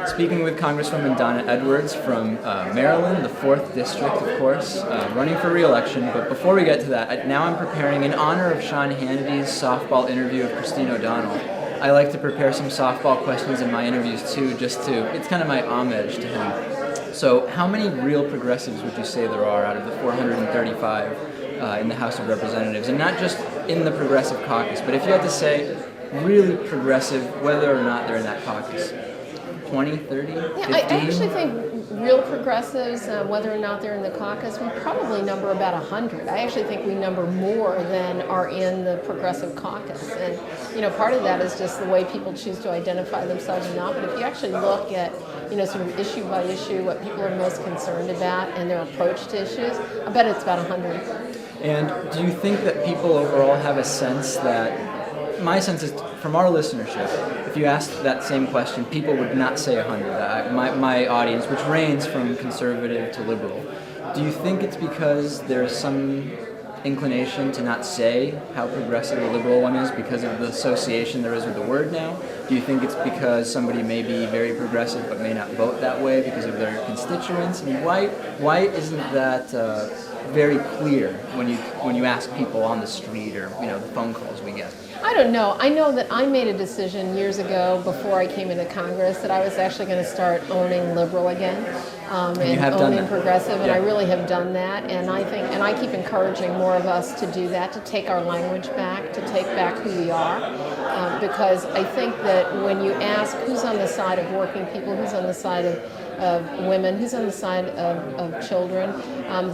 Speaking with Congresswoman Donna Edwards from Maryland, the 4th District, of course, running for re-election. But before we get to that, now I'm preparing in honor of Sean Hannity's softball interview of Christine O'Donnell. I like to prepare some softball questions in my interviews too, it's kind of my homage to him. So how many real progressives would you say there are out of the 435 in the House of Representatives? And not just in the Progressive Caucus, but if you had to say really progressive, whether or not they're in that caucus. 20, 30, 15? Yeah, I actually think real progressives, whether or not they're in the caucus, we probably number about 100. I actually think we number more than are in the Progressive Caucus. And, part of that is just the way people choose to identify themselves or not. But if you actually look at, sort of issue by issue, what people are most concerned about and their approach to issues, I bet it's about 100. And do you think that people overall have a sense that, my sense is from our listenership, if you asked that same question, people would not say 100. My audience, which ranges from conservative to liberal, do you think it's because there's some inclination to not say how progressive a liberal one is because of the association there is with the word now? Do you think it's because somebody may be very progressive but may not vote that way because of their constituents? I mean, why isn't that very clear when you ask people on the street or the phone calls we get? I don't know. I know that I made a decision years ago before I came into Congress that I was actually going to start owning liberal again and owning progressive, and I really have done that. And I keep encouraging more of us to do that, to take our language back, to take back who we are, because I think that when you ask who's on the side of working people, who's on the side of women, who's on the side of children,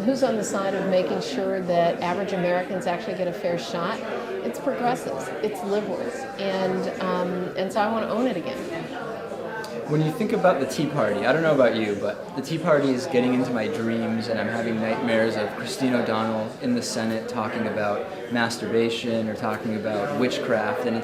who's on the side of making sure that average Americans actually get a fair shot, it's progressives, it's liberals, and so I want to own it again. When you think about the Tea Party, I don't know about you, but the Tea Party is getting into my dreams, and I'm having nightmares of Christine O'Donnell in the Senate talking about masturbation or talking about witchcraft, and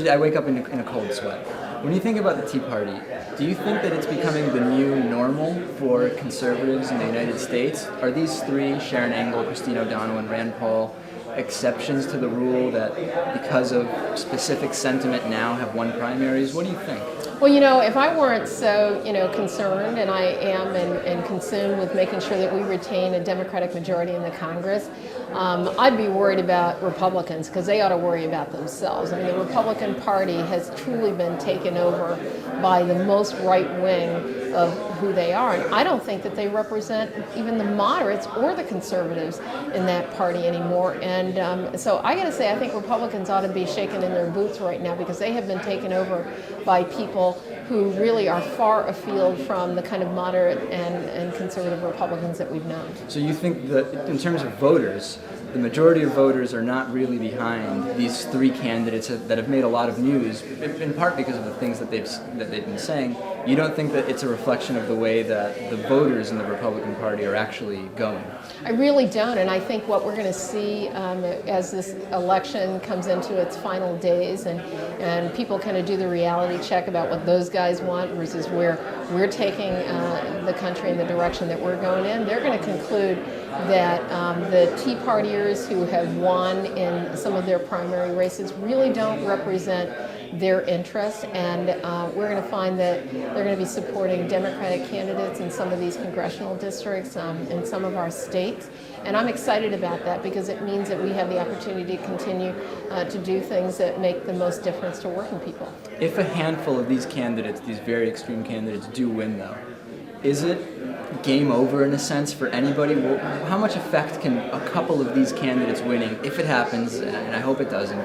I wake up in a cold sweat. When you think about the Tea Party, do you think that it's becoming the new normal for conservatives in the United States? Are these three, Sharon Angle, Christine O'Donnell, and Rand Paul, exceptions to the rule that because of specific sentiment now have won primaries? What do you think? Well, if I weren't so, concerned, and I am and consumed with making sure that we retain a Democratic majority in the Congress, I'd be worried about Republicans because they ought to worry about themselves. I mean, the Republican Party has truly been taken over by the most right wing of who they are. And I don't think that they represent even the moderates or the conservatives in that party anymore. And so I got to say, I think Republicans ought to be shaken in their boots right now because they have been taken over by people who really are far afield from the kind of moderate and conservative Republicans that we've known. So you think that in terms of voters, the majority of voters are not really behind these three candidates that have made a lot of news, in part because of the things that they've been saying. You don't think that it's a reflection of the way that the voters in the Republican Party are actually going? I really don't, and I think what we're going to see as this election comes into its final days and people kind of do the reality check about what those guys want versus where we're taking the country in the direction that we're going in, they're going to conclude that the Tea Partiers who have won in some of their primary races really don't represent their interests, and we're going to find that they're going to be supporting Democratic candidates in some of these congressional districts in some of our states. And I'm excited about that because it means that we have the opportunity to continue to do things that make the most difference to working people. If a handful of these candidates, these very extreme candidates, do win, though, is it game over in a sense for anybody? How much effect can a couple of these candidates winning, if it happens, and I hope it doesn't,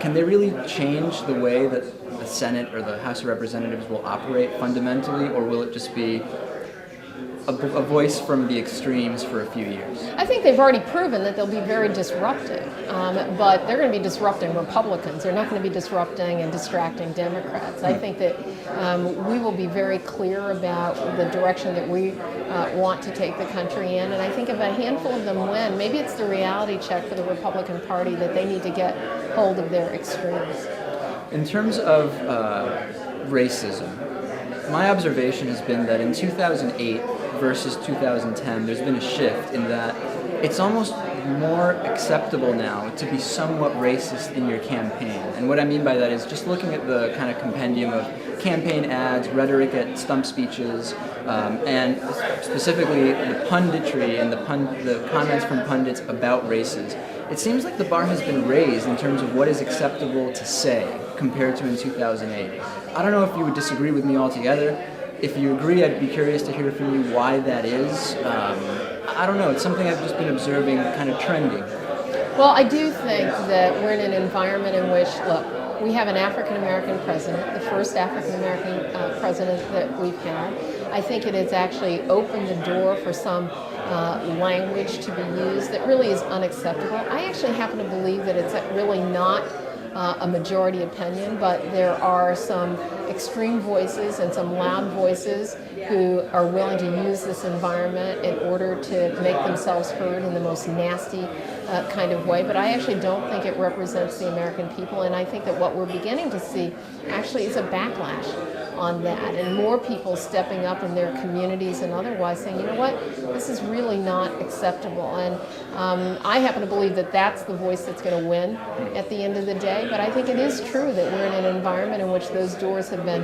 can they really change the way that the Senate or the House of Representatives will operate fundamentally, or will it just be a voice from the extremes for a few years? I think they've already proven that they'll be very disruptive, but they're going to be disrupting Republicans. They're not going to be disrupting and distracting Democrats. I think that we will be very clear about the direction that we want to take the country in, and I think if a handful of them win, maybe it's the reality check for the Republican Party that they need to get hold of their extremes. In terms of racism, my observation has been that in 2008 versus 2010, there's been a shift in that it's almost more acceptable now to be somewhat racist in your campaign. And what I mean by that is just looking at the kind of compendium of campaign ads, rhetoric at stump speeches, and specifically the punditry and the comments from pundits about races. It seems like the bar has been raised in terms of what is acceptable to say compared to in 2008. I don't know if you would disagree with me altogether. If you agree, I'd be curious to hear from you why that is. I don't know. It's something I've just been observing kind of trending. Well, I do think that we're in an environment in which, look, we have an African-American president, the first African-American president that we've had. I think it has actually opened the door for some language to be used that really is unacceptable. I actually happen to believe that it's really not a majority opinion, but there are some extreme voices and some loud voices who are willing to use this environment in order to make themselves heard in the most nasty kind of way. But I actually don't think it represents the American people, and I think that what we're beginning to see actually is a backlash on that, and more people stepping up in their communities and otherwise saying, you know what, this is really not acceptable. And I happen to believe that that's the voice that's going to win at the end of the day. But I think it is true that we're in an environment in which those doors have been,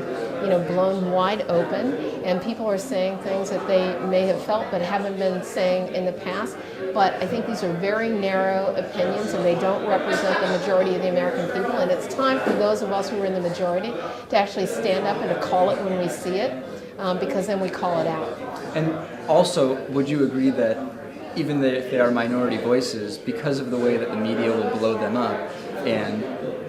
blown wide open, and people are saying things that they may have felt but haven't been saying in the past. But I think these are very narrow opinions, and they don't represent the majority of the American people. And it's time for those of us who are in the majority to actually stand up and to call it when we see it, because then we call it out. And also, would you agree that even if they are minority voices, because of the way that the media will blow them up and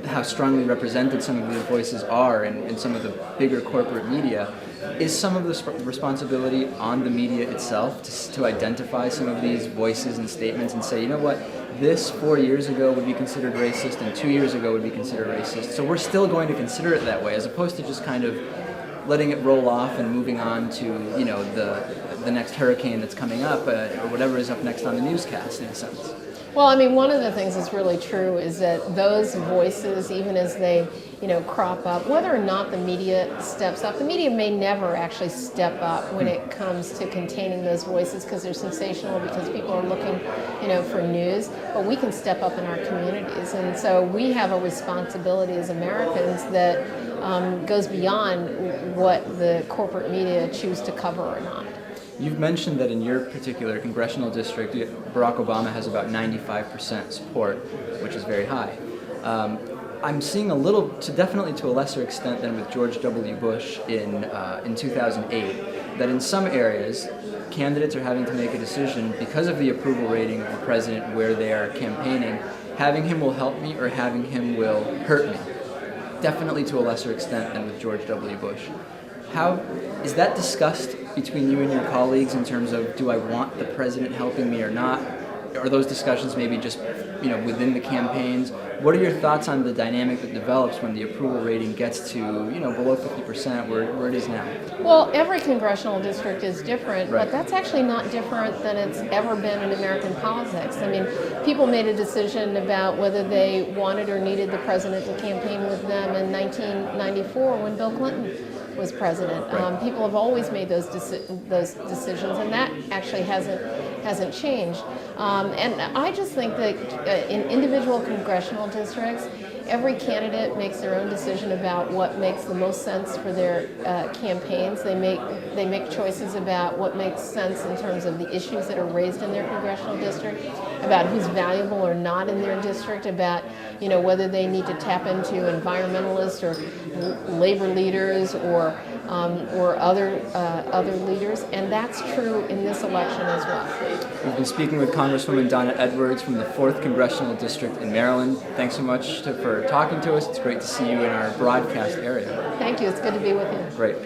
how strongly represented some of these voices are in some of the bigger corporate media, is some of the responsibility on the media itself to identify some of these voices and statements and say, you know what, this 4 years ago would be considered racist and 2 years ago would be considered racist, so we're still going to consider it that way, as opposed to just kind of letting it roll off and moving on to, the next hurricane that's coming up, or whatever is up next on the newscast, in a sense. Well, I mean, one of the things that's really true is that those voices, even as they, crop up, whether or not the media steps up, the media may never actually step up when it comes to containing those voices because they're sensational, because people are looking, for news, but we can step up in our communities. And so we have a responsibility as Americans that goes beyond what the corporate media choose to cover or not. You've mentioned that in your particular congressional district, Barack Obama has about 95% support, which is very high. I'm seeing definitely to a lesser extent than with George W. Bush in 2008, that in some areas, candidates are having to make a decision because of the approval rating of the president where they are campaigning. Having him will help me or having him will hurt me. Definitely to a lesser extent than with George W. Bush. How is that discussed between you and your colleagues in terms of, do I want the president helping me or not? Are those discussions maybe just, within the campaigns? What are your thoughts on the dynamic that develops when the approval rating gets to, below 50% where it is now? Well, every congressional district is different, right. But that's actually not different than it's ever been in American politics. I mean, people made a decision about whether they wanted or needed the president to campaign with them in 1994 when Bill Clinton was president. Right. People have always made those decisions, and that actually hasn't changed. And I just think that in individual congressional districts, every candidate makes their own decision about what makes the most sense for their campaigns. They make choices about what makes sense in terms of the issues that are raised in their congressional district, about who's valuable or not in their district, about whether they need to tap into environmentalists or labor leaders or other leaders, and that's true in this election as well. We've been speaking with Congresswoman Donna Edwards from the 4th Congressional District in Maryland. Thanks so much for talking to us. It's great to see you in our broadcast area. Thank you. It's good to be with you. Great.